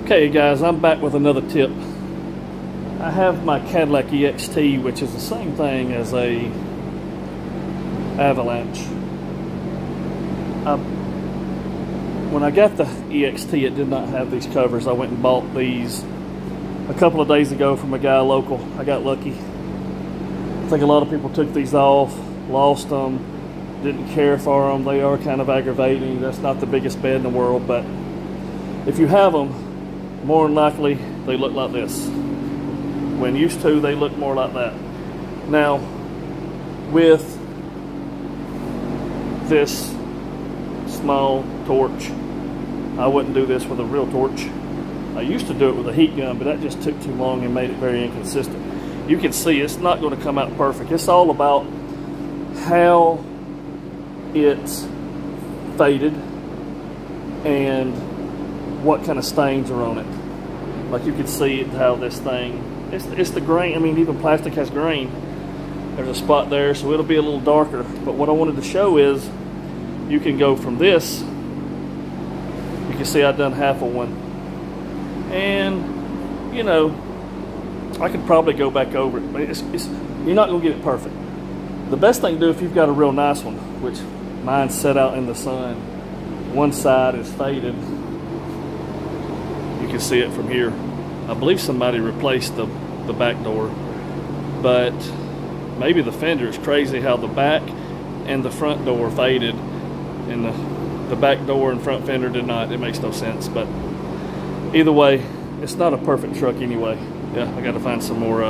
Okay guys, I'm back with another tip. I have my Cadillac EXT, which is the same thing as a Avalanche. When I got the EXT, it did not have these covers. I went and bought these a couple of days ago from a guy local. I got lucky. I think a lot of people took these off, lost them, didn't care for them. They are kind of aggravating. That's not the biggest bed in the world, but if you have them, more than likely they look like this. When used to, they look more like that. Now, with this small torch, I wouldn't do this with a real torch. I used to do it with a heat gun, but that just took too long and made it very inconsistent. You can see it's not going to come out perfect. It's all about how it's faded and what kind of stains are on it. Like you can see how this thing, it's the grain. I mean, even plastic has grain. There's a spot there, so it'll be a little darker. But what I wanted to show is you can go from this. You can see I've done half of one. And, you know, I could probably go back over it, but you're not going to get it perfect. The best thing to do if you've got a real nice one, which mine's set out in the sun, one side is faded. You can see it from here. I believe somebody replaced the back door, but maybe the fender is crazy how the back and the front door faded and the back door and front fender did not. It makes no sense, but either way, it's not a perfect truck anyway. Yeah, I got to find some more,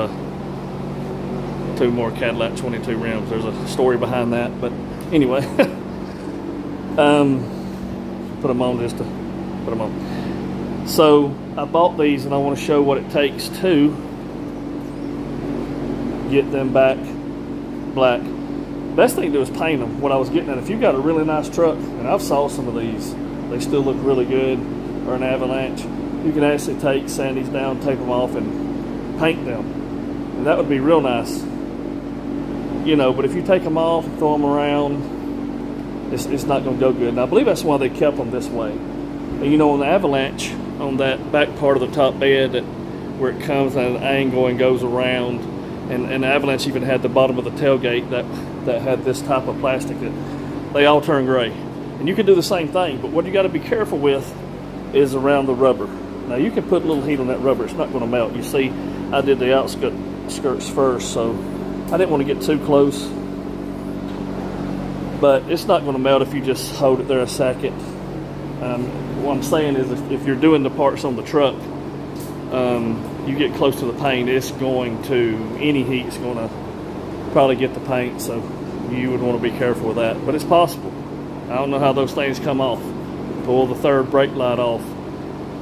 2 more Cadillac 22 rims. There's a story behind that, but anyway, put them on just to put them on. So I bought these and I want to show what it takes to get them back black. Best thing to do is paint them. What I was getting at, if you've got a really nice truck, and I've saw some of these, they still look really good, or an Avalanche, you can actually take, sand these down, tape them off, and paint them. And that would be real nice. You know, but if you take them off and throw them around, it's not going to go good. And I believe that's why they kept them this way. And you know, on the Avalanche, on that back part of the top bed, where it comes at an angle and goes around, and the Avalanche even had the bottom of the tailgate that had this type of plastic, that they all turn gray. And you can do the same thing, but what you got to be careful with is around the rubber. Now you can put a little heat on that rubber, it's not going to melt. You see, I did the outskirts first, so I didn't want to get too close, but it's not going to melt if you just hold it there a second. What I'm saying is if you're doing the parts on the truck, you get close to the paint, it's going to, any heat's going to probably get the paint, so you would want to be careful with that. But it's possible. I don't know how those things come off. Pull the third brake light off.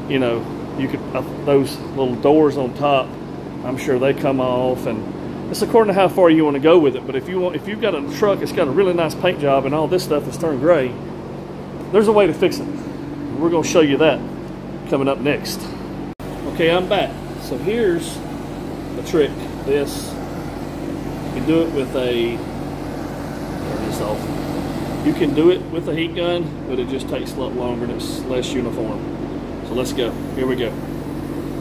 You know, you could, those little doors on top, I'm sure they come off, and it's according to how far you want to go with it. But if you've got a truck that's got a really nice paint job and all this stuff is turned gray, there's a way to fix it. We're going to show you that coming up next. Okay, I'm back. So here's the trick. This, you can do it with a, turn this off. You can do it with a heat gun, but it just takes a lot longer and it's less uniform. So let's go. Here we go.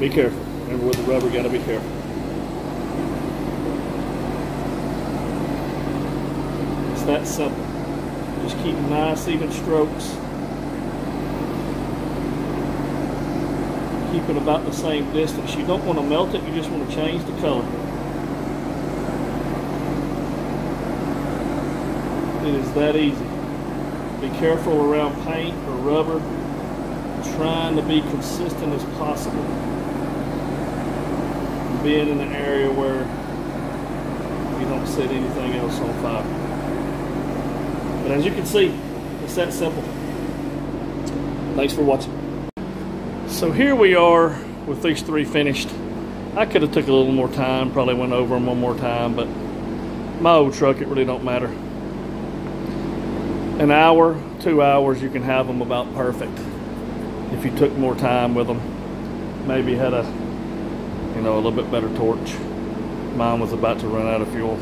Be careful. Remember with the rubber, got to be careful. It's that simple. Just keep nice, even strokes. Keep it about the same distance. You don't want to melt it, you just want to change the color. It is that easy. Be careful around paint or rubber. Trying to be consistent as possible. Being in an area where you don't set anything else on fire. But as you can see, it's that simple. Thanks for watching. So here we are with these 3 finished. I could have took a little more time, probably went over them one more time, but my old truck, it really don't matter. An hour, 2 hours, you can have them about perfect. If you took more time with them, maybe had a, you know, a little bit better torch. Mine was about to run out of fuel.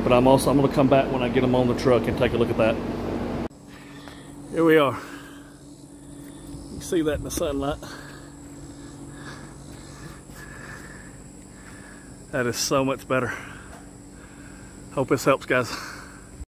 But I'm going to come back when I get them on the truck and take a look at that. Here we are. You can see that in the sunlight. That is so much better. Hope this helps, guys.